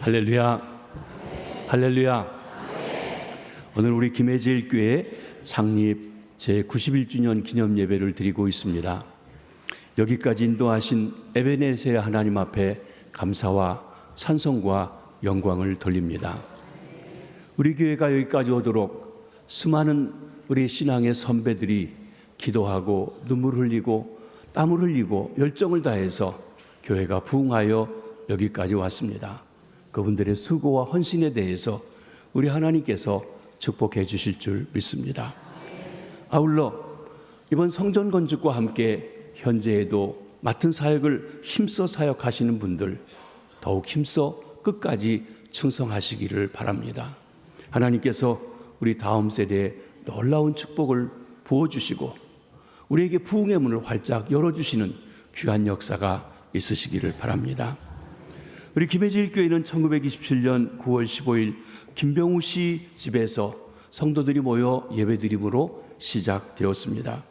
할렐루야, 할렐루야. 오늘 우리 김해제일교회 창립 제91주년 기념 예배를 드리고 있습니다. 여기까지 인도하신 에베네세 하나님 앞에 감사와 찬송과 영광을 돌립니다. 우리 교회가 여기까지 오도록 수많은 우리 신앙의 선배들이 기도하고 눈물 흘리고 땀을 흘리고 열정을 다해서 교회가 부흥하여 여기까지 왔습니다. 그분들의 수고와 헌신에 대해서 우리 하나님께서 축복해 주실 줄 믿습니다. 아울러 이번 성전 건축과 함께 현재에도 맡은 사역을 힘써 사역하시는 분들 더욱 힘써 끝까지 충성하시기를 바랍니다. 하나님께서 우리 다음 세대에 놀라운 축복을 부어주시고 우리에게 부흥의 문을 활짝 열어주시는 귀한 역사가 있으시기를 바랍니다. 우리 김해제일교회는 1927년 9월 15일 김병우 씨 집에서 성도들이 모여 예배드림으로 시작되었습니다.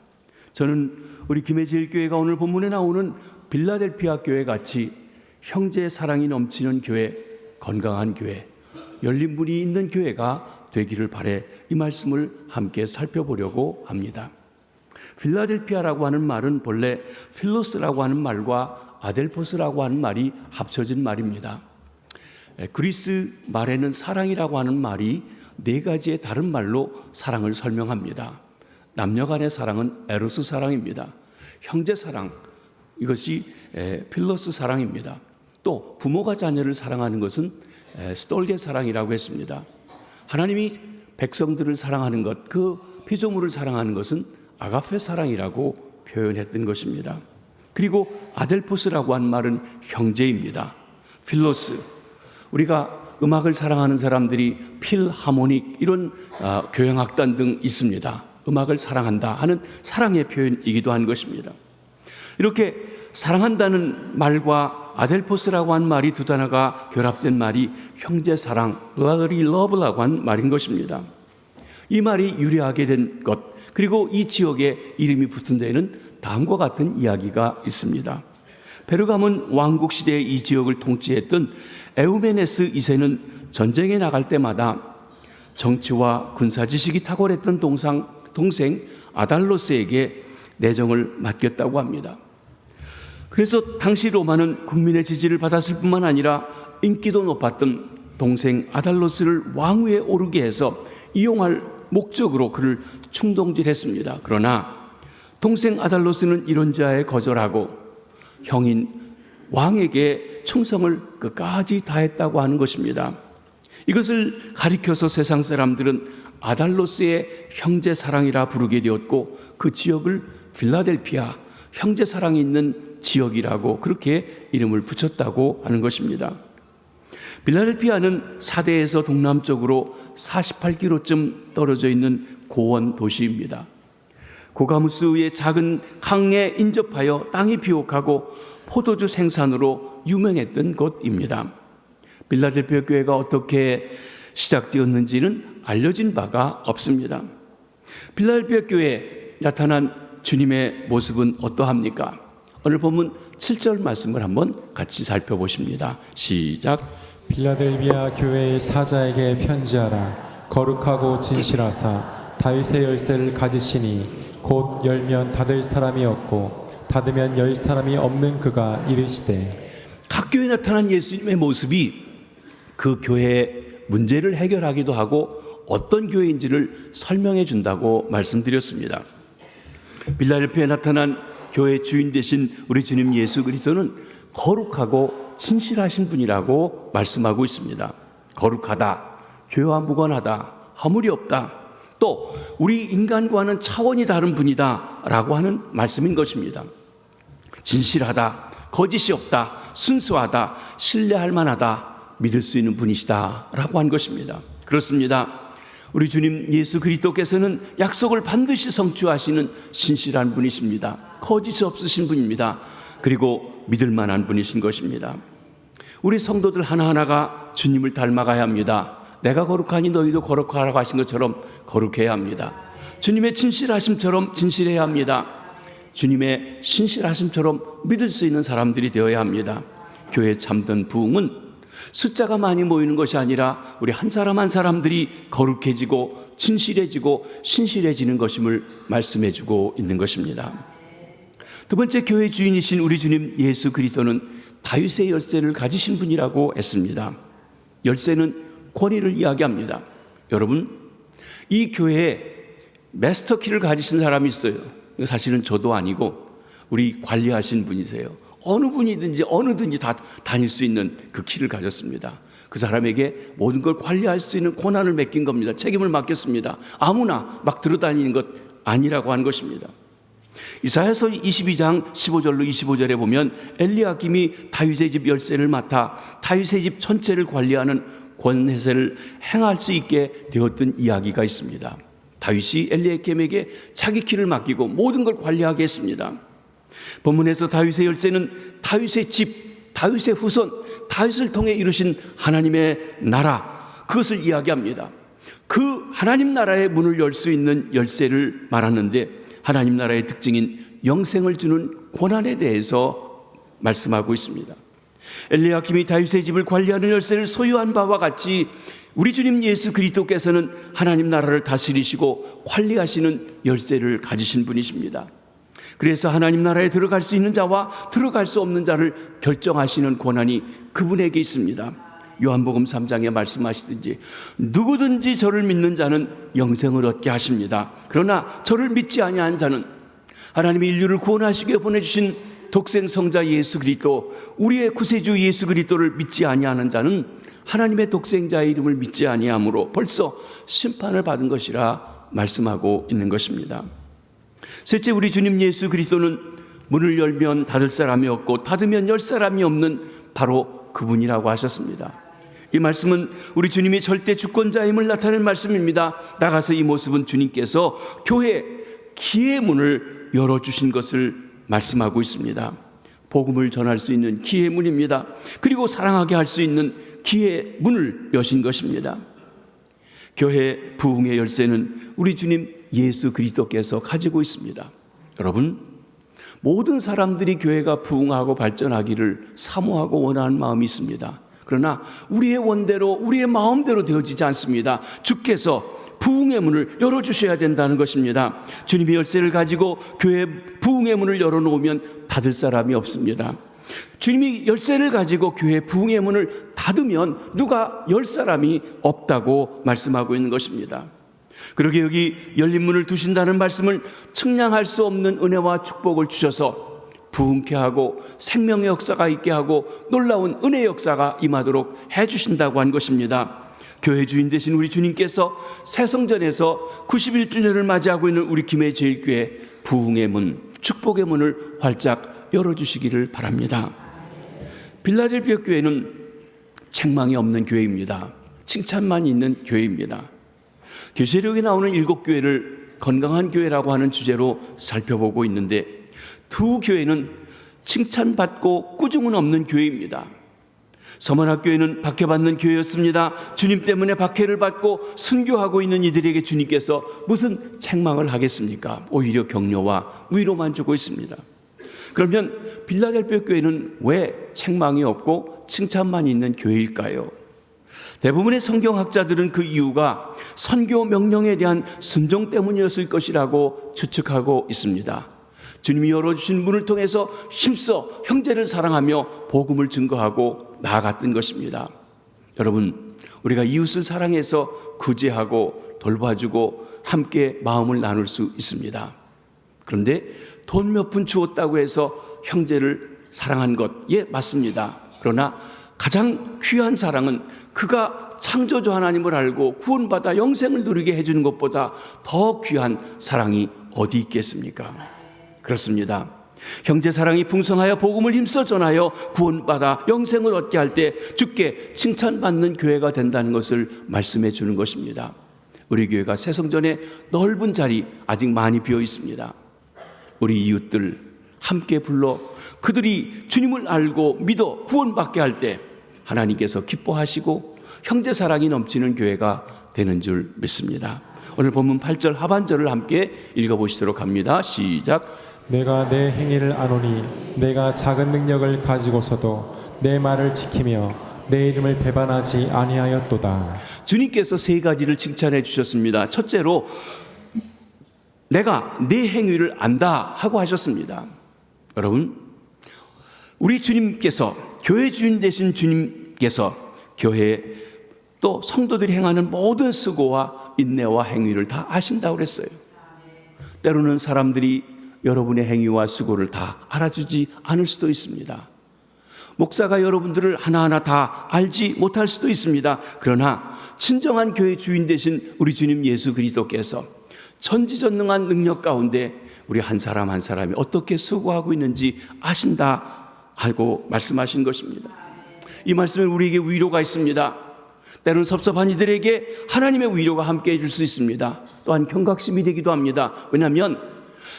저는 우리 김해제일교회가 오늘 본문에 나오는 빌라델피아 교회 같이 형제의 사랑이 넘치는 교회, 건강한 교회, 열린 문이 있는 교회가 되기를 바래 이 말씀을 함께 살펴보려고 합니다. 필라델피아라고 하는 말은 본래 필로스라고 하는 말과 아델포스라고 하는 말이 합쳐진 말입니다. 그리스 말에는 사랑이라고 하는 말이 네 가지의 다른 말로 사랑을 설명합니다. 남녀 간의 사랑은 에로스 사랑입니다. 형제 사랑, 이것이 필로스 사랑입니다. 또 부모가 자녀를 사랑하는 것은 스톨게 사랑이라고 했습니다. 하나님이 백성들을 사랑하는 것, 그 피조물을 사랑하는 것은 아가페 사랑이라고 표현했던 것입니다. 그리고 아델포스라고 하는 말은 형제입니다. 필로스, 우리가 음악을 사랑하는 사람들이 필하모닉 이런 교향악단 등 있습니다. 음악을 사랑한다 하는 사랑의 표현이기도 한 것입니다. 이렇게 사랑한다는 말과 아델포스라고 하는 말이 두 단어가 결합된 말이 형제사랑, brotherly love라고 하는 말인 것입니다. 이 말이 유래하게 된 것, 그리고 이 지역에 이름이 붙은 데에는 다음과 같은 이야기가 있습니다. 페르가몬 왕국 시대에 이 지역을 통치했던 에우메네스 2세는 전쟁에 나갈 때마다 정치와 군사 지식이 탁월했던 동생 아달로스에게 내정을 맡겼다고 합니다. 그래서 당시 로마는 국민의 지지를 받았을 뿐만 아니라 인기도 높았던 동생 아달로스를 왕위에 오르게 해서 이용할 목적으로 그를 충동질했습니다. 그러나 동생 아달로스는 이론자에 거절하고 형인 왕에게 충성을 끝까지 다했다고 하는 것입니다. 이것을 가리켜서 세상 사람들은 아달로스의 형제 사랑이라 부르게 되었고 그 지역을 필라델피아, 형제 사랑이 있는 지역이라고 그렇게 이름을 붙였다고 하는 것입니다. 필라델피아는 사대에서 동남쪽으로 48km쯤 떨어져 있는 고원 도시입니다. 고가무스의 작은 강에 인접하여 땅이 비옥하고 포도주 생산으로 유명했던 곳입니다. 필라델피아 교회가 어떻게 시작되었는지는 알려진 바가 없습니다. 필라델피아 교회에 나타난 주님의 모습은 어떠합니까? 오늘 본문 7절 말씀을 한번 같이 살펴보십니다. 시작. 필라델비아 교회의 사자에게 편지하라. 거룩하고 진실하사 다윗의 열쇠를 가지시니 곧 열면 닫을 사람이 없고 닫으면 열 사람이 없는 그가 이르시되. 각 교회에 나타난 예수님의 모습이 그 교회의 문제를 해결하기도 하고 어떤 교회인지를 설명해 준다고 말씀드렸습니다. 필라델피아에 나타난 교회의 주인 되신 우리 주님 예수 그리스도는 거룩하고 진실하신 분이라고 말씀하고 있습니다. 거룩하다, 죄와 무관하다, 허물이 없다, 또 우리 인간과는 차원이 다른 분이다 라고 하는 말씀인 것입니다. 진실하다, 거짓이 없다, 순수하다, 신뢰할 만하다, 믿을 수 있는 분이시다 라고 한 것입니다. 그렇습니다. 우리 주님 예수 그리스도께서는 약속을 반드시 성취하시는 신실한 분이십니다. 거짓이 없으신 분입니다. 그리고 믿을 만한 분이신 것입니다. 우리 성도들 하나하나가 주님을 닮아가야 합니다. 내가 거룩하니 너희도 거룩하라고 하신 것처럼 거룩해야 합니다. 주님의 진실하심처럼 진실해야 합니다. 주님의 신실하심처럼 믿을 수 있는 사람들이 되어야 합니다. 교회 참된 부흥은 숫자가 많이 모이는 것이 아니라 우리 한 사람 한 사람들이 거룩해지고 진실해지고 신실해지는 것임을 말씀해 주고 있는 것입니다. 두 번째, 교회 주인이신 우리 주님 예수 그리스도는 다윗의 열쇠를 가지신 분이라고 했습니다. 열쇠는 권위를 이야기합니다. 여러분, 이 교회에 마스터키를 가지신 사람이 있어요. 사실은 저도 아니고 우리 관리하신 분이세요. 어느 분이든지 어느든지 다 다닐 수 있는 그 키를 가졌습니다. 그 사람에게 모든 걸 관리할 수 있는 권한을 맡긴 겁니다. 책임을 맡겼습니다. 아무나 막 들어다니는 것 아니라고 하는 것입니다. 이사야서 22장 15절로 25절에 보면 엘리야김이 다윗의 집 열쇠를 맡아 다윗의 집 전체를 관리하는 권세를 행할 수 있게 되었던 이야기가 있습니다. 다윗이 엘리야김에게 자기 키를 맡기고 모든 걸 관리하게 했습니다. 본문에서 다윗의 열쇠는 다윗의 집, 다윗의 후손, 다윗을 통해 이루신 하나님의 나라, 그것을 이야기합니다. 그 하나님 나라의 문을 열 수 있는 열쇠를 말하는데 하나님 나라의 특징인 영생을 주는 권한에 대해서 말씀하고 있습니다. 엘리야김이 다윗의 집을 관리하는 열쇠를 소유한 바와 같이 우리 주님 예수 그리스도께서는 하나님 나라를 다스리시고 관리하시는 열쇠를 가지신 분이십니다. 그래서 하나님 나라에 들어갈 수 있는 자와 들어갈 수 없는 자를 결정하시는 권한이 그분에게 있습니다. 요한복음 3장에 말씀하시든지 누구든지 저를 믿는 자는 영생을 얻게 하십니다. 그러나 저를 믿지 아니한 자는 하나님이 인류를 구원하시기 위해 보내주신 독생 성자 예수 그리스도, 우리의 구세주 예수 그리스도를 믿지 아니하는 자는 하나님의 독생자의 이름을 믿지 아니하므로 벌써 심판을 받은 것이라 말씀하고 있는 것입니다. 셋째, 우리 주님 예수 그리스도는 문을 열면 닫을 사람이 없고 닫으면 열 사람이 없는 바로 그분이라고 하셨습니다. 이 말씀은 우리 주님이 절대 주권자임을 나타내는 말씀입니다. 나가서 이 모습은 주님께서 교회 기의 문을 열어주신 것을 말씀하고 있습니다. 복음을 전할 수 있는 기의 문입니다. 그리고 사랑하게 할 수 있는 기의 문을 여신 것입니다. 교회 부흥의 열쇠는 우리 주님 예수 그리스도께서 가지고 있습니다. 여러분, 모든 사람들이 교회가 부흥하고 발전하기를 사모하고 원하는 마음이 있습니다. 그러나 우리의 원대로, 우리의 마음대로 되어지지 않습니다. 주께서 부흥의 문을 열어주셔야 된다는 것입니다. 주님이 열쇠를 가지고 교회 부흥의 문을 열어놓으면 닫을 사람이 없습니다. 주님이 열쇠를 가지고 교회 부흥의 문을 닫으면 누가 열 사람이 없다고 말씀하고 있는 것입니다. 그러게 여기 열린 문을 두신다는 말씀을 측량할 수 없는 은혜와 축복을 주셔서 부흥케 하고 생명의 역사가 있게 하고 놀라운 은혜의 역사가 임하도록 해주신다고 한 것입니다. 교회 주인 되신 우리 주님께서 새성전에서 91주년을 맞이하고 있는 우리 김해제일교회 부흥의 문, 축복의 문을 활짝 열어주시기를 바랍니다. 빌라델피아 교회는 책망이 없는 교회입니다. 칭찬만 있는 교회입니다. 계시록에 나오는 7교회를 건강한 교회라고 하는 주제로 살펴보고 있는데 두 교회는 칭찬받고 꾸중은 없는 교회입니다. 서문학교회는 박해받는 교회였습니다. 주님 때문에 박해를 받고 순교하고 있는 이들에게 주님께서 무슨 책망을 하겠습니까? 오히려 격려와 위로만 주고 있습니다. 그러면 빌라델피아 교회는 왜 책망이 없고 칭찬만 있는 교회일까요? 대부분의 성경학자들은 그 이유가 선교 명령에 대한 순종 때문이었을 것이라고 추측하고 있습니다. 주님이 열어주신 문을 통해서 힘써 형제를 사랑하며 복음을 증거하고 나아갔던 것입니다. 여러분, 우리가 이웃을 사랑해서 구제하고 돌봐주고 함께 마음을 나눌 수 있습니다. 그런데 돈 몇 푼 주었다고 해서 형제를 사랑한 것, 예, 맞습니다. 그러나 가장 귀한 사랑은 그가 창조주 하나님을 알고 구원받아 영생을 누리게 해주는 것보다 더 귀한 사랑이 어디 있겠습니까? 그렇습니다. 형제 사랑이 풍성하여 복음을 힘써 전하여 구원받아 영생을 얻게 할 때 주께 칭찬받는 교회가 된다는 것을 말씀해 주는 것입니다. 우리 교회가 새성전에 넓은 자리 아직 많이 비어 있습니다. 우리 이웃들 함께 불러 그들이 주님을 알고 믿어 구원받게 할 때 하나님께서 기뻐하시고 형제 사랑이 넘치는 교회가 되는 줄 믿습니다. 오늘 본문 8절 하반절을 함께 읽어보시도록 합니다. 시작. 내가 내 행위를 아노니 내가 작은 능력을 가지고서도 내 말을 지키며 내 이름을 배반하지 아니하였도다. 주님께서 세 가지를 칭찬해 주셨습니다. 첫째로 내가 내 행위를 안다 하고 하셨습니다. 여러분, 우리 주님께서, 교회 주인 되신 주님께서 교회 또 성도들이 행하는 모든 수고와 인내와 행위를 다 아신다고 그랬어요. 때로는 사람들이 여러분의 행위와 수고를 다 알아주지 않을 수도 있습니다. 목사가 여러분들을 하나하나 다 알지 못할 수도 있습니다. 그러나 진정한 교회 주인 되신 우리 주님 예수 그리스도께서 전지전능한 능력 가운데 우리 한 사람 한 사람이 어떻게 수고하고 있는지 아신다 하고 말씀하신 것입니다. 이 말씀에 우리에게 위로가 있습니다. 때로는 섭섭한 이들에게 하나님의 위로가 함께 해줄 수 있습니다. 또한 경각심이 되기도 합니다. 왜냐하면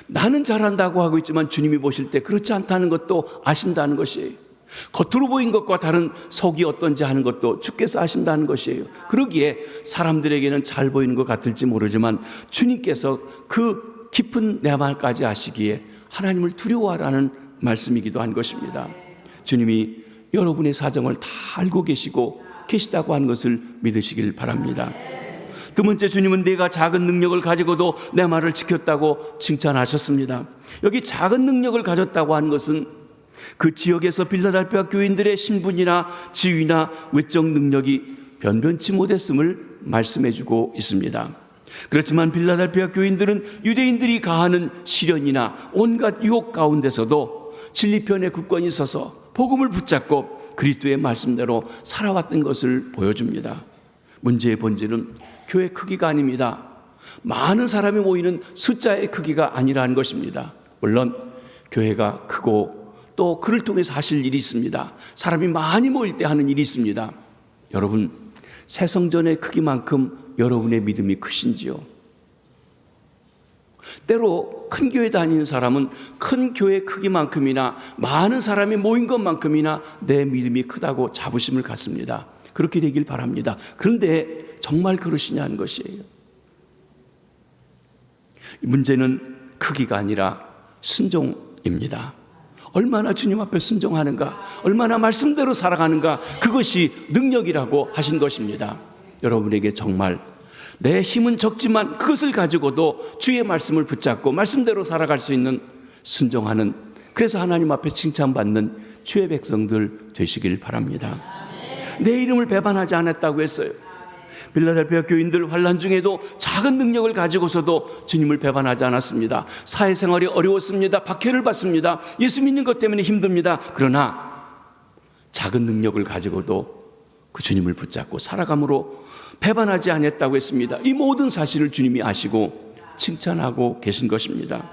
나는 잘한다고 하고 있지만 주님이 보실 때 그렇지 않다는 것도 아신다는 것이에요. 겉으로 보인 것과 다른 속이 어떤지 하는 것도 주께서 아신다는 것이에요. 그러기에 사람들에게는 잘 보이는 것 같을지 모르지만 주님께서 그 깊은 내 마음까지 아시기에 하나님을 두려워하라는 말씀이기도 한 것입니다. 주님이 여러분의 사정을 다 알고 계시다고 하는 것을 믿으시길 바랍니다. 두 번째, 주님은 내가 작은 능력을 가지고도 내 말을 지켰다고 칭찬하셨습니다. 여기 작은 능력을 가졌다고 하는 것은 그 지역에서 빌라델피아 교인들의 신분이나 지위나 외적 능력이 변변치 못했음을 말씀해주고 있습니다. 그렇지만 빌라델피아 교인들은 유대인들이 가하는 시련이나 온갖 유혹 가운데서도 진리편에 굳건히 서서 복음을 붙잡고 그리스도의 말씀대로 살아왔던 것을 보여줍니다. 문제의 본질은 교회 크기가 아닙니다. 많은 사람이 모이는 숫자의 크기가 아니라는 것입니다. 물론 교회가 크고 또 그를 통해서 하실 일이 있습니다. 사람이 많이 모일 때 하는 일이 있습니다. 여러분, 새성전의 크기만큼 여러분의 믿음이 크신지요? 때로 큰 교회 다니는 사람은 큰 교회 크기만큼이나 많은 사람이 모인 것만큼이나 내 믿음이 크다고 자부심을 갖습니다. 그렇게 되길 바랍니다. 그런데 정말 그러시냐는 것이에요. 문제는 크기가 아니라 순종입니다. 얼마나 주님 앞에 순종하는가, 얼마나 말씀대로 살아가는가, 그것이 능력이라고 하신 것입니다. 여러분에게 정말 내 힘은 적지만 그것을 가지고도 주의 말씀을 붙잡고 말씀대로 살아갈 수 있는 순종하는, 그래서 하나님 앞에 칭찬받는 주의 백성들 되시길 바랍니다. 내 이름을 배반하지 않았다고 했어요. 빌라델피아 교인들 환난 중에도 작은 능력을 가지고서도 주님을 배반하지 않았습니다. 사회생활이 어려웠습니다. 박해를 받습니다. 예수 믿는 것 때문에 힘듭니다. 그러나 작은 능력을 가지고도 그 주님을 붙잡고 살아감으로 배반하지 않았다고 했습니다. 이 모든 사실을 주님이 아시고 칭찬하고 계신 것입니다.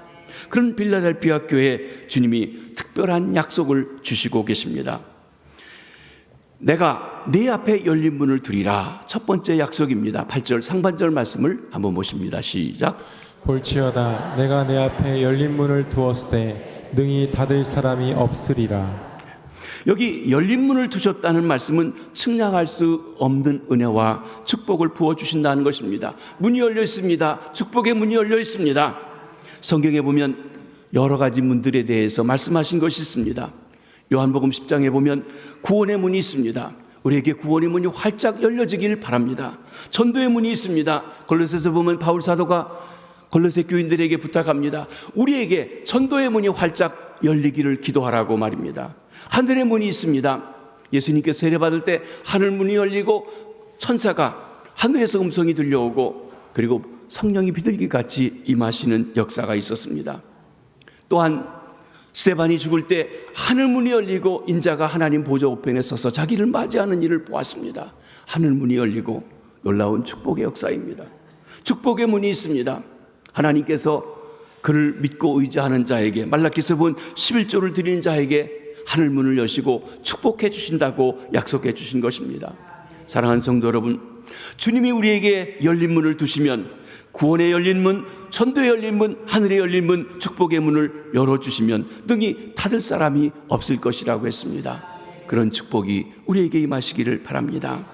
그런 빌라델피아 교회에 주님이 특별한 약속을 주시고 계십니다. 내가 네 앞에 열린 문을 두리라. 첫 번째 약속입니다. 8절 상반절 말씀을 한번 보십니다. 시작. 볼지어다 내가 내 앞에 열린 문을 두었을 때 능히 닫을 사람이 없으리라. 여기 열린 문을 두셨다는 말씀은 측량할 수 없는 은혜와 축복을 부어주신다는 것입니다. 문이 열려 있습니다. 축복의 문이 열려 있습니다. 성경에 보면 여러 가지 문들에 대해서 말씀하신 것이 있습니다. 요한복음 10장에 보면 구원의 문이 있습니다. 우리에게 구원의 문이 활짝 열려지길 바랍니다. 전도의 문이 있습니다. 골로새서 보면 바울 사도가 골로새 교인들에게 부탁합니다. 우리에게 전도의 문이 활짝 열리기를 기도하라고 말입니다. 하늘의 문이 있습니다. 예수님께서 세례받을 때 하늘 문이 열리고 천사가 하늘에서 음성이 들려오고 그리고 성령이 비둘기같이 임하시는 역사가 있었습니다. 또한 스데반이 죽을 때 하늘 문이 열리고 인자가 하나님 보좌 우편에 서서 자기를 맞이하는 일을 보았습니다. 하늘 문이 열리고 놀라운 축복의 역사입니다. 축복의 문이 있습니다. 하나님께서 그를 믿고 의지하는 자에게, 말라기서 본 11조를 드리는 자에게 하늘 문을 여시고 축복해 주신다고 약속해 주신 것입니다. 사랑하는 성도 여러분, 주님이 우리에게 열린 문을 두시면, 구원의 열린 문, 전도의 열린 문, 하늘의 열린 문, 축복의 문을 열어주시면 능히 닫을 사람이 없을 것이라고 했습니다. 그런 축복이 우리에게 임하시기를 바랍니다.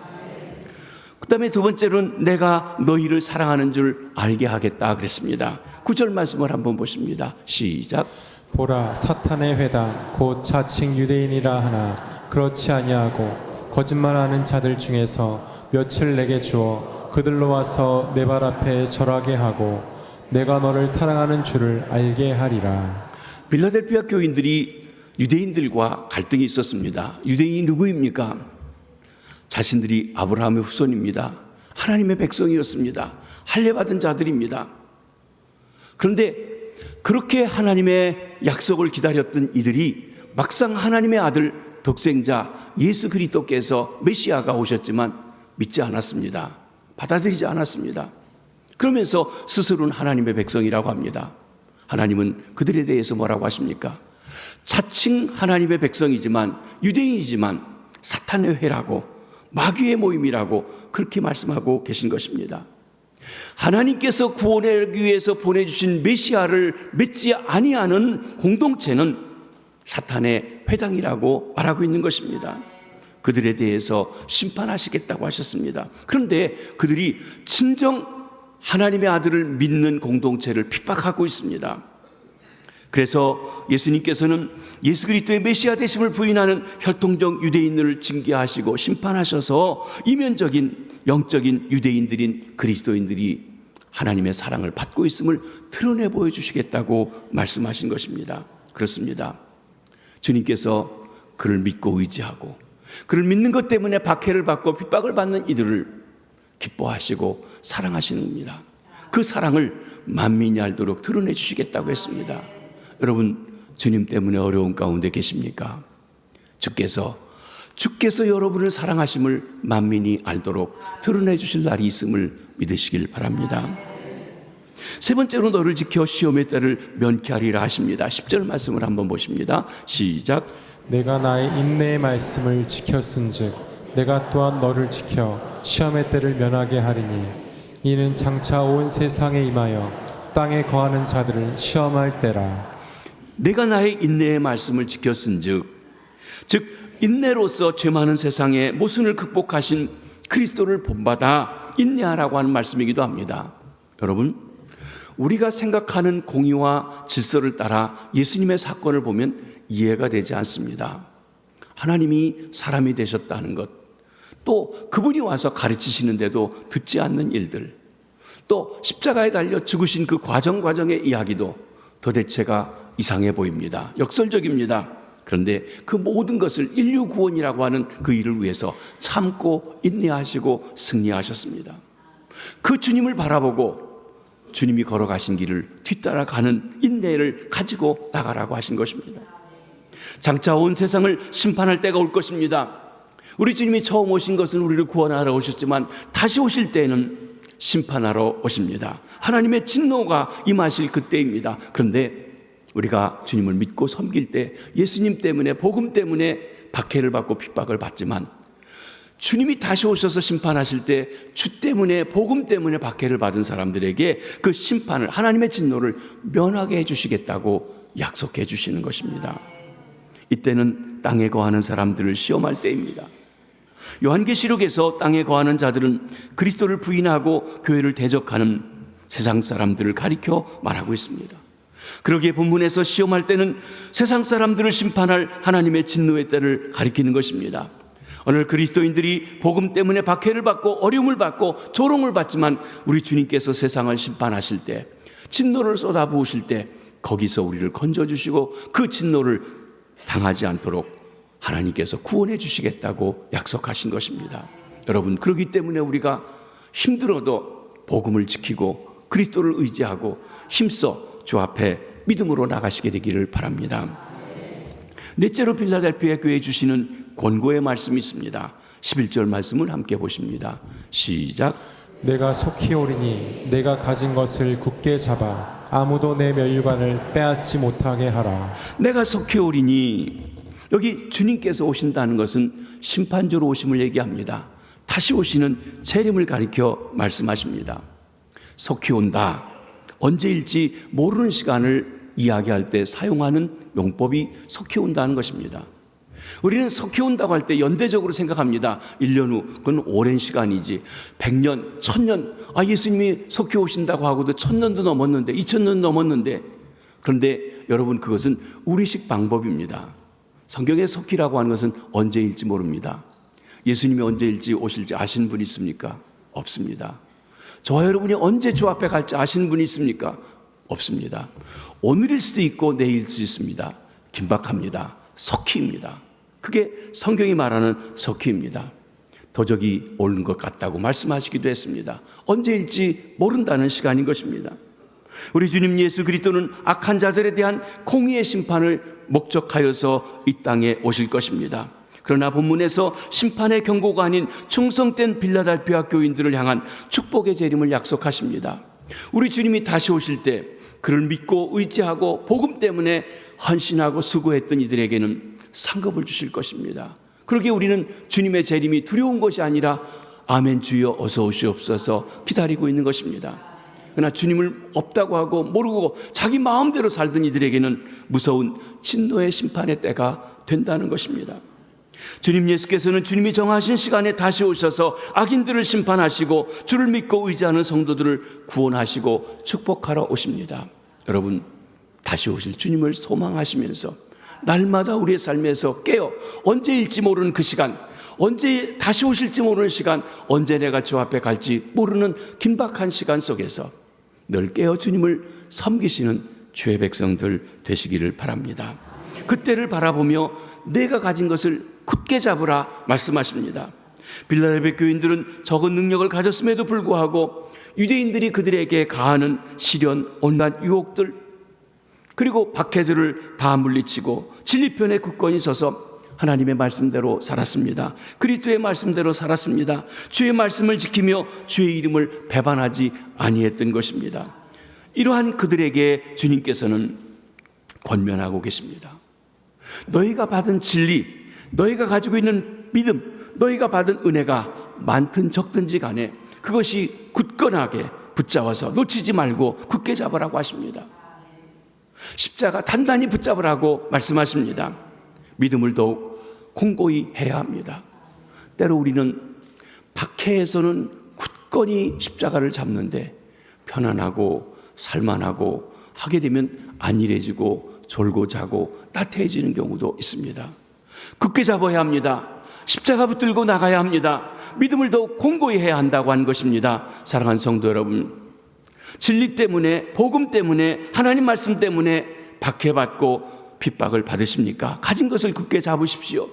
그 다음에 두 번째로는 내가 너희를 사랑하는 줄 알게 하겠다 그랬습니다. 9절 말씀을 한번 보십니다. 시작. 보라 사탄의 회당 곧 자칭 유대인이라 하나 그렇지 아니하고 거짓말하는 자들 중에서 며칠 내게 주어 그들로 와서 내 발 앞에 절하게 하고 내가 너를 사랑하는 줄을 알게 하리라. 빌라델피아 교인들이 유대인들과 갈등이 있었습니다. 유대인이 누구입니까? 자신들이 아브라함의 후손입니다. 하나님의 백성이었습니다. 할례받은 자들입니다. 그런데 그렇게 하나님의 약속을 기다렸던 이들이 막상 하나님의 아들 독생자 예수 그리스도께서 메시아가 오셨지만 믿지 않았습니다. 받아들이지 않았습니다. 그러면서 스스로는 하나님의 백성이라고 합니다. 하나님은 그들에 대해서 뭐라고 하십니까? 자칭 하나님의 백성이지만 유대인이지만 사탄의 회라고 마귀의 모임이라고 그렇게 말씀하고 계신 것입니다. 하나님께서 구원하기 위해서 보내주신 메시아를 믿지 아니하는 공동체는 사탄의 회당이라고 말하고 있는 것입니다. 그들에 대해서 심판하시겠다고 하셨습니다. 그런데 그들이 친정 하나님의 아들을 믿는 공동체를 핍박하고 있습니다. 그래서 예수님께서는 예수 그리스도의 메시아 되심을 부인하는 혈통적 유대인들을 징계하시고 심판하셔서 이면적인 영적인 유대인들인 그리스도인들이 하나님의 사랑을 받고 있음을 드러내 보여주시겠다고 말씀하신 것입니다. 그렇습니다. 주님께서 그를 믿고 의지하고 그를 믿는 것 때문에 박해를 받고 핍박을 받는 이들을 기뻐하시고 사랑하시는 겁니다. 그 사랑을 만민이 알도록 드러내 주시겠다고 했습니다. 여러분, 주님 때문에 어려운 가운데 계십니까? 주께서 여러분을 사랑하심을 만민이 알도록 드러내 주실 날이 있음을 믿으시길 바랍니다. 세 번째로 너를 지켜 시험의 때를 면케하리라 하십니다. 10절 말씀을 한번 보십니다. 시작. 내가 나의 인내의 말씀을 지켰은즉 내가 또한 너를 지켜 시험의 때를 면하게 하리니 이는 장차 온 세상에 임하여 땅에 거하는 자들을 시험할 때라. 내가 나의 인내의 말씀을 지켰은즉, 즉 인내로서 죄 많은 세상에 모순을 극복하신 그리스도를 본받아 인내하라고 하는 말씀이기도 합니다. 여러분, 우리가 생각하는 공의와 질서를 따라 예수님의 사건을 보면 이해가 되지 않습니다. 하나님이 사람이 되셨다는 것, 또 그분이 와서 가르치시는데도 듣지 않는 일들, 또 십자가에 달려 죽으신 그 과정의 이야기도 도대체가 이상해 보입니다. 역설적입니다. 그런데 그 모든 것을 인류 구원이라고 하는 그 일을 위해서 참고 인내하시고 승리하셨습니다. 그 주님을 바라보고 주님이 걸어가신 길을 뒤따라가는 인내를 가지고 나가라고 하신 것입니다. 장차 온 세상을 심판할 때가 올 것입니다. 우리 주님이 처음 오신 것은 우리를 구원하러 오셨지만 다시 오실 때는 심판하러 오십니다. 하나님의 진노가 임하실 그때입니다. 그런데 우리가 주님을 믿고 섬길 때 예수님 때문에 복음 때문에 박해를 받고 핍박을 받지만 주님이 다시 오셔서 심판하실 때 주 때문에 복음 때문에 박해를 받은 사람들에게 그 심판을 하나님의 진노를 면하게 해주시겠다고 약속해 주시는 것입니다. 이때는 땅에 거하는 사람들을 시험할 때입니다. 요한계시록에서 땅에 거하는 자들은 그리스도를 부인하고 교회를 대적하는 세상 사람들을 가리켜 말하고 있습니다. 그러기에 본문에서 시험할 때는 세상 사람들을 심판할 하나님의 진노의 때를 가리키는 것입니다. 오늘 그리스도인들이 복음 때문에 박해를 받고 어려움을 받고 조롱을 받지만 우리 주님께서 세상을 심판하실 때 진노를 쏟아부으실 때 거기서 우리를 건져주시고 그 진노를 당하지 않도록 하나님께서 구원해 주시겠다고 약속하신 것입니다. 여러분, 그렇기 때문에 우리가 힘들어도 복음을 지키고 그리스도를 의지하고 힘써 주 앞에 믿음으로 나가시게 되기를 바랍니다. 넷째로 빌라델피아 교회에 주시는 권고의 말씀이 있습니다. 11절 말씀을 함께 보십니다. 시작. 내가 속히 오리니 내가 가진 것을 굳게 잡아 아무도 내 면류관을 빼앗지 못하게 하라. 내가 속히 오리니, 여기 주님께서 오신다는 것은 심판주로 오심을 얘기합니다. 다시 오시는 재림을 가리켜 말씀하십니다. 속히 온다, 언제일지 모르는 시간을 이야기할 때 사용하는 용법이 속히 온다는 것입니다. 우리는 속히 온다고 할 때 연대적으로 생각합니다. 1년 후, 그건 오랜 시간이지. 100년, 1000년, 예수님이 속히 오신다고 하고도 1000년도 넘었는데, 2000년 넘었는데. 그런데 여러분, 그것은 우리식 방법입니다. 성경의 속히라고 하는 것은 언제일지 모릅니다. 예수님이 언제일지 오실지 아시는 분이 있습니까? 없습니다. 저와 여러분이 언제 주 앞에 갈지 아시는 분이 있습니까? 없습니다. 오늘일 수도 있고 내일일 수도 있습니다. 긴박합니다. 석희입니다. 그게 성경이 말하는 석희입니다. 도적이 오는 것 같다고 말씀하시기도 했습니다. 언제일지 모른다는 시간인 것입니다. 우리 주님 예수 그리스도는 악한 자들에 대한 공의의 심판을 목적하여서 이 땅에 오실 것입니다. 그러나 본문에서 심판의 경고가 아닌 충성된 빌라델피아 교인들을 향한 축복의 재림을 약속하십니다. 우리 주님이 다시 오실 때 그를 믿고 의지하고 복음 때문에 헌신하고 수고했던 이들에게는 상급을 주실 것입니다. 그러기에 우리는 주님의 재림이 두려운 것이 아니라 아멘 주여 어서 오시옵소서 기다리고 있는 것입니다. 그러나 주님을 없다고 하고 모르고 자기 마음대로 살던 이들에게는 무서운 진노의 심판의 때가 된다는 것입니다. 주님 예수께서는 주님이 정하신 시간에 다시 오셔서 악인들을 심판하시고 주를 믿고 의지하는 성도들을 구원하시고 축복하러 오십니다. 여러분, 다시 오실 주님을 소망하시면서 날마다 우리의 삶에서 깨어 언제일지 모르는 그 시간, 언제 다시 오실지 모르는 시간, 언제 내가 주 앞에 갈지 모르는 긴박한 시간 속에서 늘 깨어 주님을 섬기시는 주의 백성들 되시기를 바랍니다. 그때를 바라보며 내가 가진 것을 굳게 잡으라 말씀하십니다. 빌라델피아 교인들은 적은 능력을 가졌음에도 불구하고 유대인들이 그들에게 가하는 시련, 온갖 유혹들, 그리고 박해들을 다 물리치고 진리편에 굳건히 서서 하나님의 말씀대로 살았습니다. 그리스도의 말씀대로 살았습니다. 주의 말씀을 지키며 주의 이름을 배반하지 아니했던 것입니다. 이러한 그들에게 주님께서는 권면하고 계십니다. 너희가 받은 진리, 너희가 가지고 있는 믿음, 너희가 받은 은혜가 많든 적든지 간에 그것이 굳건하게 붙잡아서 놓치지 말고 굳게 잡으라고 하십니다. 십자가 단단히 붙잡으라고 말씀하십니다. 믿음을 더욱 공고히 해야 합니다. 때로 우리는 박해에서는 굳건히 십자가를 잡는데 편안하고 살만하고 하게 되면 안일해지고 졸고 자고 나태해지는 경우도 있습니다. 굳게 잡아야 합니다. 십자가 붙들고 나가야 합니다. 믿음을 더욱 공고히 해야 한다고 한 것입니다. 사랑하는 성도 여러분, 진리 때문에, 복음 때문에, 하나님 말씀 때문에 박해받고 핍박을 받으십니까? 가진 것을 굳게 잡으십시오.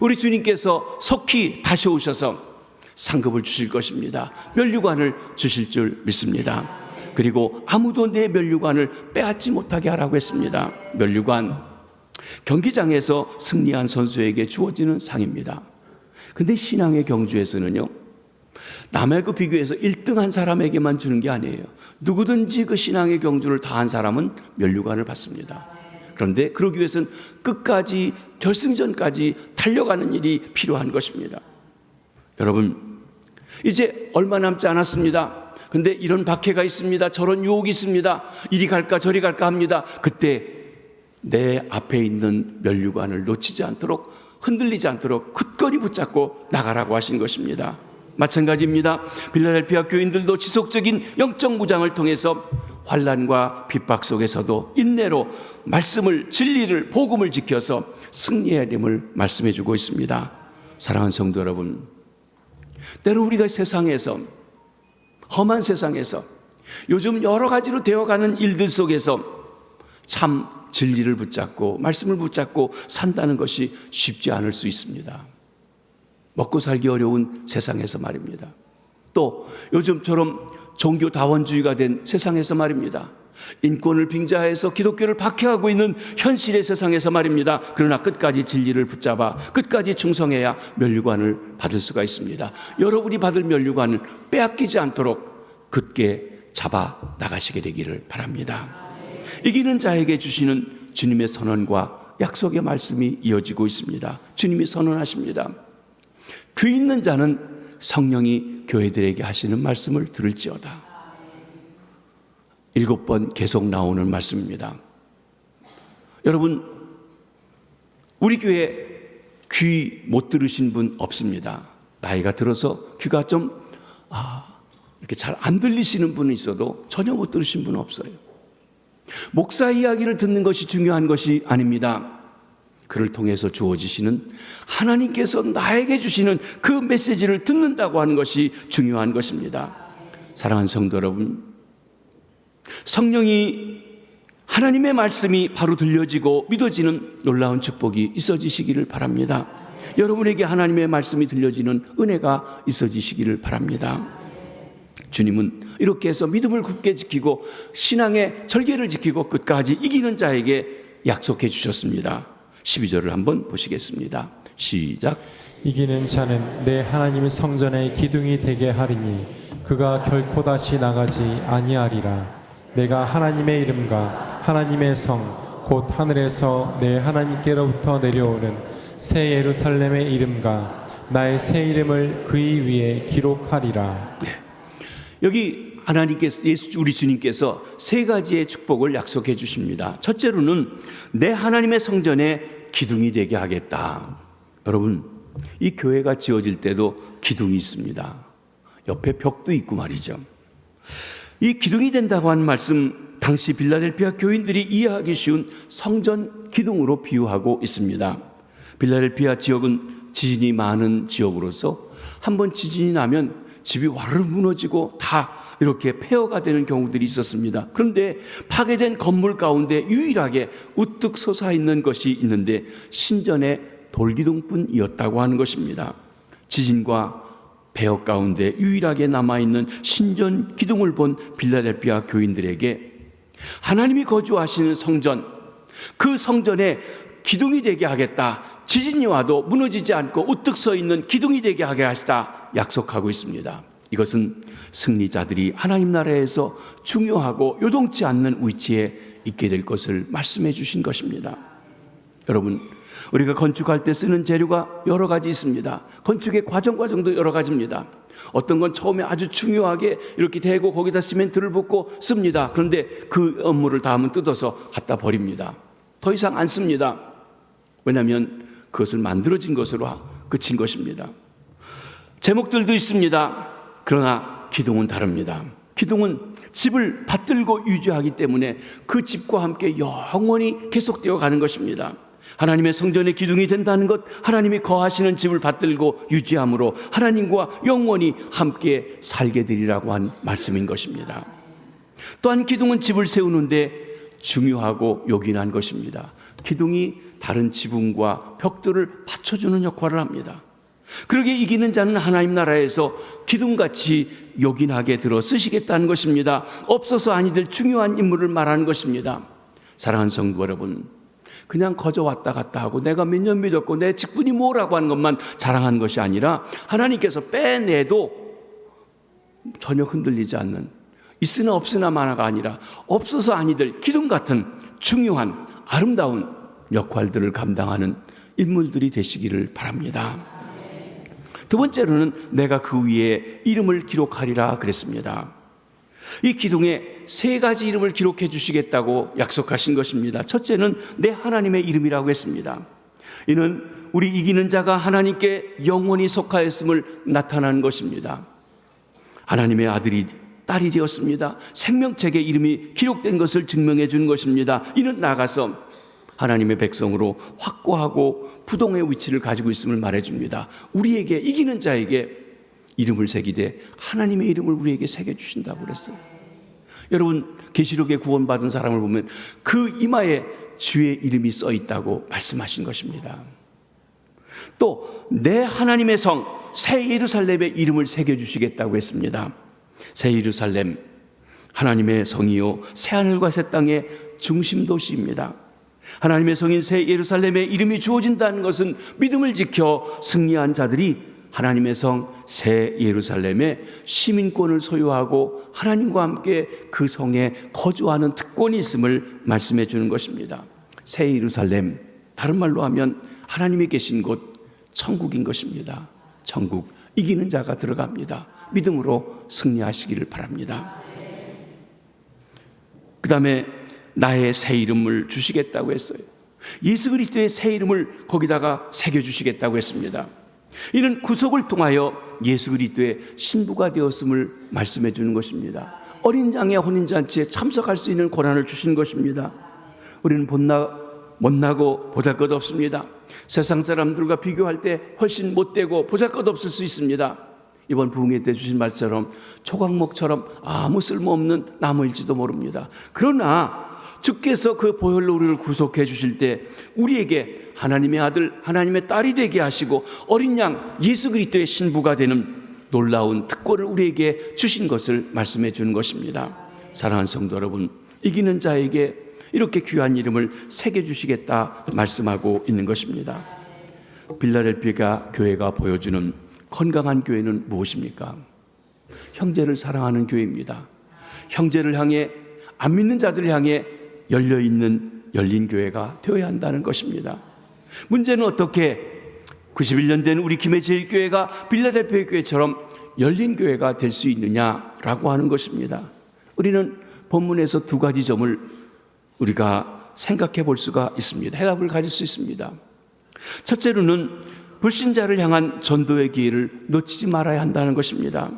우리 주님께서 속히 다시 오셔서 상급을 주실 것입니다. 면류관을 주실 줄 믿습니다. 그리고 아무도 내 면류관을 빼앗지 못하게 하라고 했습니다. 면류관, 경기장에서 승리한 선수에게 주어지는 상입니다. 근데 신앙의 경주에서는요, 남의 그 비교해서 1등한 사람에게만 주는 게 아니에요. 누구든지 그 신앙의 경주를 다한 사람은 면류관을 받습니다. 그런데 그러기 위해서는 끝까지 결승전까지 달려가는 일이 필요한 것입니다. 여러분, 이제 얼마 남지 않았습니다. 근데 이런 박해가 있습니다. 저런 유혹이 있습니다. 이리 갈까 저리 갈까 합니다. 그때 내 앞에 있는 면류관을 놓치지 않도록, 흔들리지 않도록 굳건히 붙잡고 나가라고 하신 것입니다. 마찬가지입니다. 빌라델피아 교인들도 지속적인 영적 무장을 통해서 환난과 핍박 속에서도 인내로 말씀을, 진리를, 복음을 지켜서 승리해야 됨을 말씀해 주고 있습니다. 사랑하는 성도 여러분, 때로 우리가 세상에서, 험한 세상에서, 요즘 여러 가지로 되어가는 일들 속에서 참 진리를 붙잡고 말씀을 붙잡고 산다는 것이 쉽지 않을 수 있습니다. 먹고 살기 어려운 세상에서 말입니다. 또 요즘처럼 종교다원주의가 된 세상에서 말입니다. 인권을 빙자해서 기독교를 박해하고 있는 현실의 세상에서 말입니다. 그러나 끝까지 진리를 붙잡아 끝까지 충성해야 면류관을 받을 수가 있습니다. 여러분이 받을 면류관을 빼앗기지 않도록 굳게 잡아 나가시게 되기를 바랍니다. 이기는 자에게 주시는 주님의 선언과 약속의 말씀이 이어지고 있습니다. 주님이 선언하십니다. 귀 있는 자는 성령이 교회들에게 하시는 말씀을 들을지어다. 7번 계속 나오는 말씀입니다. 여러분, 우리 교회 귀 못 들으신 분 없습니다. 나이가 들어서 귀가 좀 이렇게 잘 안 들리시는 분은 있어도 전혀 못 들으신 분은 없어요. 목사 이야기를 듣는 것이 중요한 것이 아닙니다. 그를 통해서 주어지시는 하나님께서 나에게 주시는 그 메시지를 듣는다고 하는 것이 중요한 것입니다. 사랑하는 성도 여러분, 성령이 하나님의 말씀이 바로 들려지고 믿어지는 놀라운 축복이 있어지시기를 바랍니다. 여러분에게 하나님의 말씀이 들려지는 은혜가 있어지시기를 바랍니다. 주님은 이렇게 해서 믿음을 굳게 지키고 신앙의 절개를 지키고 끝까지 이기는 자에게 약속해 주셨습니다. 12절을 한번 보시겠습니다. 시작. 이기는 자는 내 하나님의 성전의 기둥이 되게 하리니 그가 결코 다시 나가지 아니하리라. 내가 하나님의 이름과 하나님의 성 곧 하늘에서 내 하나님께로부터 내려오는 새 예루살렘의 이름과 나의 새 이름을 그의 위에 기록하리라. 여기 하나님께서 우리 주님께서 세 가지의 축복을 약속해 주십니다. 첫째로는 내 하나님의 성전에 기둥이 되게 하겠다. 여러분, 이 교회가 지어질 때도 기둥이 있습니다. 옆에 벽도 있고 말이죠. 이 기둥이 된다고 하는 말씀, 당시 빌라델피아 교인들이 이해하기 쉬운 성전 기둥으로 비유하고 있습니다. 빌라델피아 지역은 지진이 많은 지역으로서 한번 지진이 나면 집이 와르르 무너지고 다 이렇게 폐허가 되는 경우들이 있었습니다. 그런데 파괴된 건물 가운데 유일하게 우뚝 솟아 있는 것이 있는데 신전의 돌기둥뿐이었다고 하는 것입니다. 지진과 폐허 가운데 유일하게 남아있는 신전 기둥을 본 빌라델피아 교인들에게 하나님이 거주하시는 성전, 그 성전에 기둥이 되게 하겠다. 지진이 와도 무너지지 않고 우뚝 서 있는 기둥이 되게 하게 하시다 약속하고 있습니다. 이것은 승리자들이 하나님 나라에서 중요하고 요동치 않는 위치에 있게 될 것을 말씀해 주신 것입니다. 여러분, 우리가 건축할 때 쓰는 재료가 여러 가지 있습니다. 건축의 과정도 여러 가지입니다. 어떤 건 처음에 아주 중요하게 이렇게 대고 거기다 시멘트를 붓고 씁니다. 그런데 그 업무를 다 하면 뜯어서 갖다 버립니다. 더 이상 안 씁니다. 왜냐하면 그것을 만들어진 것으로 그친 것입니다. 제목들도 있습니다. 그러나 기둥은 다릅니다. 기둥은 집을 받들고 유지하기 때문에 그 집과 함께 영원히 계속되어 가는 것입니다. 하나님의 성전의 기둥이 된다는 것, 하나님이 거하시는 집을 받들고 유지함으로 하나님과 영원히 함께 살게 되리라고 한 말씀인 것입니다. 또한 기둥은 집을 세우는데 중요하고 요긴한 것입니다. 기둥이 다른 지붕과 벽돌을 받쳐주는 역할을 합니다. 그러기에 이기는 자는 하나님 나라에서 기둥같이 요긴하게 들어 쓰시겠다는 것입니다. 없어서 아니될 중요한 인물을 말하는 것입니다. 사랑하는 성도 여러분, 그냥 거저 왔다 갔다 하고 내가 몇 년 믿었고 내 직분이 뭐라고 하는 것만 자랑하는 것이 아니라 하나님께서 빼내도 전혀 흔들리지 않는, 있으나 없으나 마나가 아니라 없어서 아니될 기둥 같은 중요한 아름다운 역할들을 감당하는 인물들이 되시기를 바랍니다. 두 번째로는 내가 그 위에 이름을 기록하리라 그랬습니다. 이 기둥에 세 가지 이름을 기록해 주시겠다고 약속하신 것입니다. 첫째는 내 하나님의 이름이라고 했습니다. 이는 우리 이기는 자가 하나님께 영원히 속하였음을 나타나는 것입니다. 하나님의 아들이 딸이 되었습니다. 생명책에 이름이 기록된 것을 증명해 주는 것입니다. 이는 나가서 하나님의 백성으로 확고하고 부동의 위치를 가지고 있음을 말해줍니다. 우리에게, 이기는 자에게 이름을 새기되 하나님의 이름을 우리에게 새겨주신다고 그랬어요. 여러분, 계시록에 구원받은 사람을 보면 그 이마에 주의 이름이 써 있다고 말씀하신 것입니다. 또 내 하나님의 성 새 예루살렘에 이름을 새겨주시겠다고 했습니다. 새 예루살렘, 하나님의 성이요 새하늘과 새 땅의 중심 도시입니다. 하나님의 성인 새 예루살렘에 이름이 주어진다는 것은 믿음을 지켜 승리한 자들이 하나님의 성 새 예루살렘의 시민권을 소유하고 하나님과 함께 그 성에 거주하는 특권이 있음을 말씀해 주는 것입니다. 새 예루살렘, 다른 말로 하면 하나님이 계신 곳, 천국인 것입니다. 천국, 이기는 자가 들어갑니다. 믿음으로 승리하시기를 바랍니다. 그 다음에 나의 새 이름을 주시겠다고 했어요. 예수 그리스도의 새 이름을 거기다가 새겨주시겠다고 했습니다. 이는 구속을 통하여 예수 그리스도의 신부가 되었음을 말씀해 주는 것입니다. 어린 양의 혼인잔치에 참석할 수 있는 권한을 주신 것입니다. 우리는 못나고 보잘것없습니다. 세상 사람들과 비교할 때 훨씬 못되고 보잘것없을 수 있습니다. 이번 부흥회 때 주신 말처럼 초강목처럼 아무 쓸모없는 나무일지도 모릅니다. 그러나 주께서 그 보혈로 우리를 구속해 주실 때 우리에게 하나님의 아들, 하나님의 딸이 되게 하시고 어린 양 예수 그리스도의 신부가 되는 놀라운 특권을 우리에게 주신 것을 말씀해 주는 것입니다. 사랑하는 성도 여러분, 이기는 자에게 이렇게 귀한 이름을 새겨주시겠다 말씀하고 있는 것입니다. 빌라델피아 교회가 보여주는 건강한 교회는 무엇입니까? 형제를 사랑하는 교회입니다. 형제를 향해, 안 믿는 자들을 향해 열려있는 열린 교회가 되어야 한다는 것입니다. 문제는 어떻게 91년 된 우리 김해제일교회가 빌라델피아 교회처럼 열린 교회가 될 수 있느냐라고 하는 것입니다. 우리는 본문에서 두 가지 점을 우리가 생각해 볼 수가 있습니다. 해답을 가질 수 있습니다. 첫째로는 불신자를 향한 전도의 기회를 놓치지 말아야 한다는 것입니다.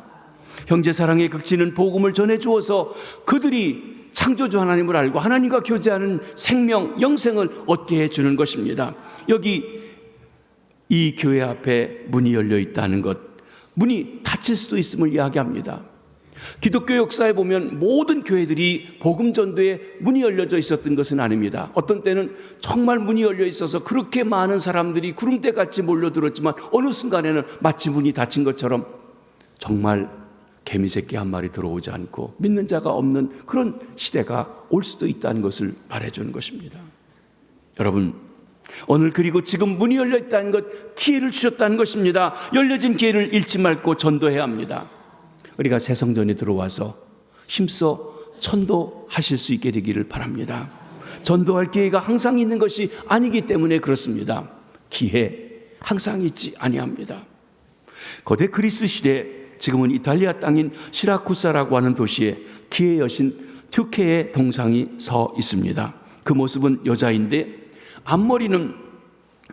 형제 사랑의 극치는 복음을 전해 주어서 그들이 창조주 하나님을 알고 하나님과 교제하는 생명, 영생을 얻게 해주는 것입니다. 여기 이 교회 앞에 문이 열려 있다는 것, 문이 닫힐 수도 있음을 이야기합니다. 기독교 역사에 보면 모든 교회들이 복음 전도에 문이 열려져 있었던 것은 아닙니다. 어떤 때는 정말 문이 열려 있어서 그렇게 많은 사람들이 구름대같이 몰려들었지만 어느 순간에는 마치 문이 닫힌 것처럼 정말 개미새끼 한 마리 들어오지 않고 믿는 자가 없는 그런 시대가 올 수도 있다는 것을 말해주는 것입니다. 여러분, 오늘 그리고 지금 문이 열려 있다는 것, 기회를 주셨다는 것입니다. 열려진 기회를 잃지 말고 전도해야 합니다. 우리가 새 성전에 들어와서 힘써 전도하실 수 있게 되기를 바랍니다. 전도할 기회가 항상 있는 것이 아니기 때문에 그렇습니다. 기회 항상 있지 아니합니다. 거대 그리스 시대, 지금은 이탈리아 땅인 시라쿠사라고 하는 도시에 기의 여신 튜케의 동상이 서 있습니다. 그 모습은 여자인데 앞머리는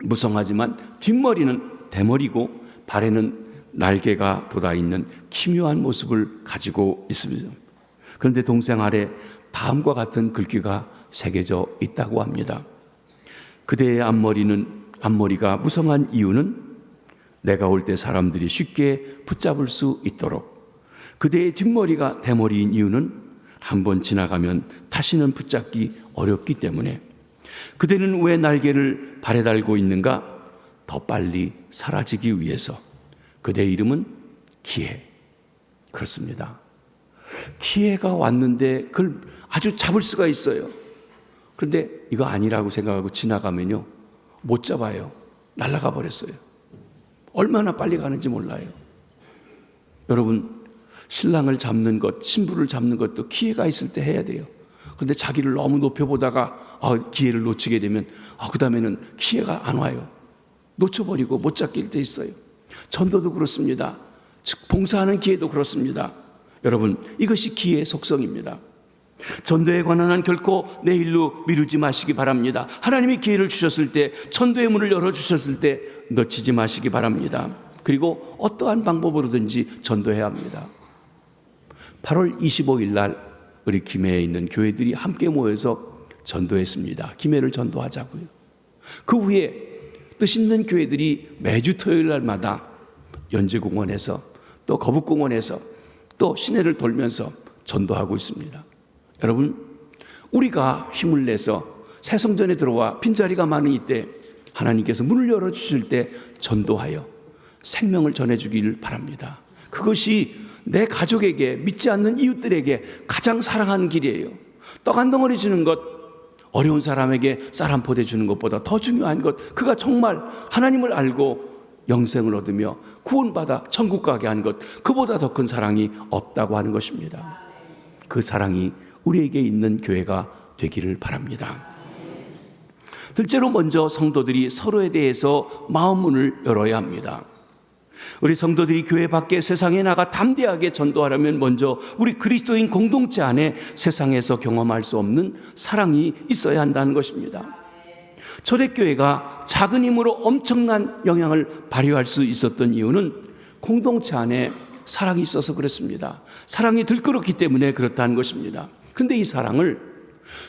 무성하지만 뒷머리는 대머리고 발에는 날개가 돋아있는 기묘한 모습을 가지고 있습니다. 그런데 동상 아래 다음과 같은 글귀가 새겨져 있다고 합니다. 그대의 앞머리가 무성한 이유는 내가 올 때 사람들이 쉽게 붙잡을 수 있도록, 그대의 뒷머리가 대머리인 이유는 한번 지나가면 다시는 붙잡기 어렵기 때문에, 그대는 왜 날개를 발에 달고 있는가? 더 빨리 사라지기 위해서. 그대의 이름은 기회. 그렇습니다. 기회가 왔는데 그걸 아주 잡을 수가 있어요. 그런데 이거 아니라고 생각하고 지나가면요, 못 잡아요. 날아가 버렸어요. 얼마나 빨리 가는지 몰라요. 여러분, 신랑을 잡는 것, 신부를 잡는 것도 기회가 있을 때 해야 돼요. 그런데 자기를 너무 높여보다가 기회를 놓치게 되면 그 다음에는 기회가 안 와요. 놓쳐버리고 못 잡게 돼 있어요. 전도도 그렇습니다. 즉 봉사하는 기회도 그렇습니다. 여러분, 이것이 기회의 속성입니다. 전도에 관한 한 결코 내일로 미루지 마시기 바랍니다. 하나님이 기회를 주셨을 때, 전도의 문을 열어주셨을 때 놓치지 마시기 바랍니다. 그리고 어떠한 방법으로든지 전도해야 합니다. 8월 25일 날 우리 김해에 있는 교회들이 함께 모여서 전도했습니다. 김해를 전도하자고요. 그 후에 뜻 있는 교회들이 매주 토요일 날마다 연제공원에서 또 거북공원에서 또 시내를 돌면서 전도하고 있습니다. 여러분, 우리가 힘을 내서 새 성전에 들어와 빈자리가 많은 이때 하나님께서 문을 열어주실 때 전도하여 생명을 전해주기를 바랍니다. 그것이 내 가족에게, 믿지 않는 이웃들에게 가장 사랑하는 길이에요. 떡 한 덩어리 주는 것, 어려운 사람에게 쌀 한 포대 주는 것보다 더 중요한 것, 그가 정말 하나님을 알고 영생을 얻으며 구원받아 천국 가게 한 것, 그보다 더 큰 사랑이 없다고 하는 것입니다. 그 사랑이 우리에게 있는 교회가 되기를 바랍니다. 둘째로 먼저 성도들이 서로에 대해서 마음문을 열어야 합니다. 우리 성도들이 교회 밖에 세상에 나가 담대하게 전도하려면 먼저 우리 그리스도인 공동체 안에 세상에서 경험할 수 없는 사랑이 있어야 한다는 것입니다. 초대교회가 작은 힘으로 엄청난 영향을 발휘할 수 있었던 이유는 공동체 안에 사랑이 있어서 그렇습니다. 사랑이 들끓었기 때문에 그렇다는 것입니다. 그런데 이 사랑을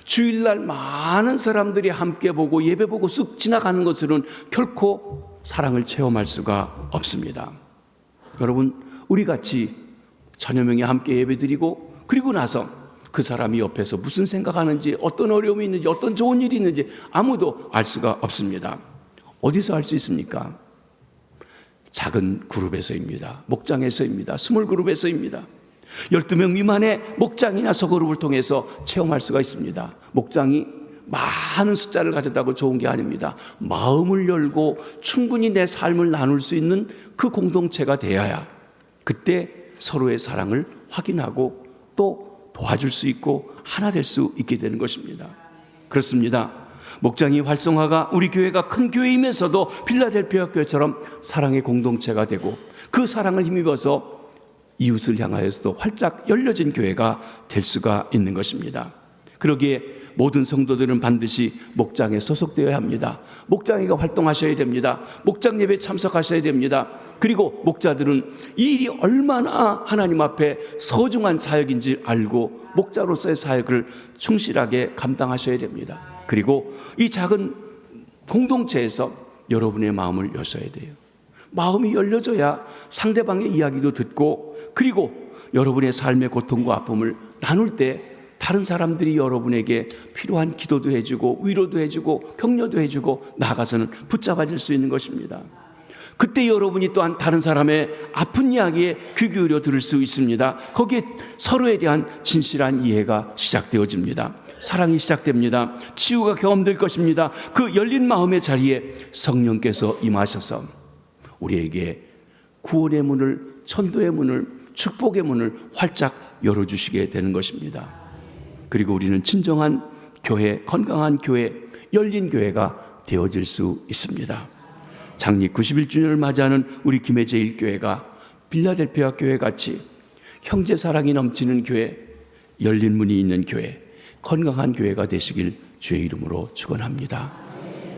주일날 많은 사람들이 함께 보고 예배 보고 쑥 지나가는 것으로는 결코 사랑을 체험할 수가 없습니다. 여러분, 우리 같이 천여 명이 함께 예배드리고 그리고 나서 그 사람이 옆에서 무슨 생각하는지, 어떤 어려움이 있는지, 어떤 좋은 일이 있는지 아무도 알 수가 없습니다. 어디서 알 수 있습니까? 작은 그룹에서입니다. 목장에서입니다. 스몰 그룹에서입니다. 12명 미만의 목장이나 소그룹을 통해서 체험할 수가 있습니다. 목장이 많은 숫자를 가졌다고 좋은 게 아닙니다. 마음을 열고 충분히 내 삶을 나눌 수 있는 그 공동체가 되어야 그때 서로의 사랑을 확인하고 또 도와줄 수 있고 하나 될 수 있게 되는 것입니다. 그렇습니다. 목장이 활성화가 우리 교회가 큰 교회이면서도 필라델피아 교회처럼 사랑의 공동체가 되고 그 사랑을 힘입어서 이웃을 향하여서도 활짝 열려진 교회가 될 수가 있는 것입니다. 그러기에 모든 성도들은 반드시 목장에 소속되어야 합니다. 목장회가 활동하셔야 됩니다. 목장 예배에 참석하셔야 됩니다. 그리고 목자들은 이 일이 얼마나 하나님 앞에 소중한 사역인지 알고 목자로서의 사역을 충실하게 감당하셔야 됩니다. 그리고 이 작은 공동체에서 여러분의 마음을 여셔야 돼요. 마음이 열려져야 상대방의 이야기도 듣고 그리고 여러분의 삶의 고통과 아픔을 나눌 때 다른 사람들이 여러분에게 필요한 기도도 해주고 위로도 해주고 격려도 해주고 나아가서는 붙잡아질 수 있는 것입니다. 그때 여러분이 또한 다른 사람의 아픈 이야기에 귀 기울여 들을 수 있습니다. 거기에 서로에 대한 진실한 이해가 시작되어집니다. 사랑이 시작됩니다. 치유가 경험될 것입니다. 그 열린 마음의 자리에 성령께서 임하셔서 우리에게 구원의 문을, 천도의 문을, 축복의 문을 활짝 열어주시게 되는 것입니다. 그리고 우리는 진정한 교회, 건강한 교회, 열린 교회가 되어질 수 있습니다. 창립 91주년을 맞이하는 우리 김해 제1교회가 필라델피아 교회 같이 형제 사랑이 넘치는 교회, 열린 문이 있는 교회, 건강한 교회가 되시길 주의 이름으로 축원합니다.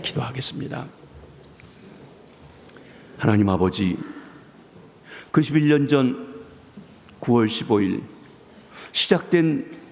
기도하겠습니다. 하나님 아버지, 91년 전 9월 15일 시작된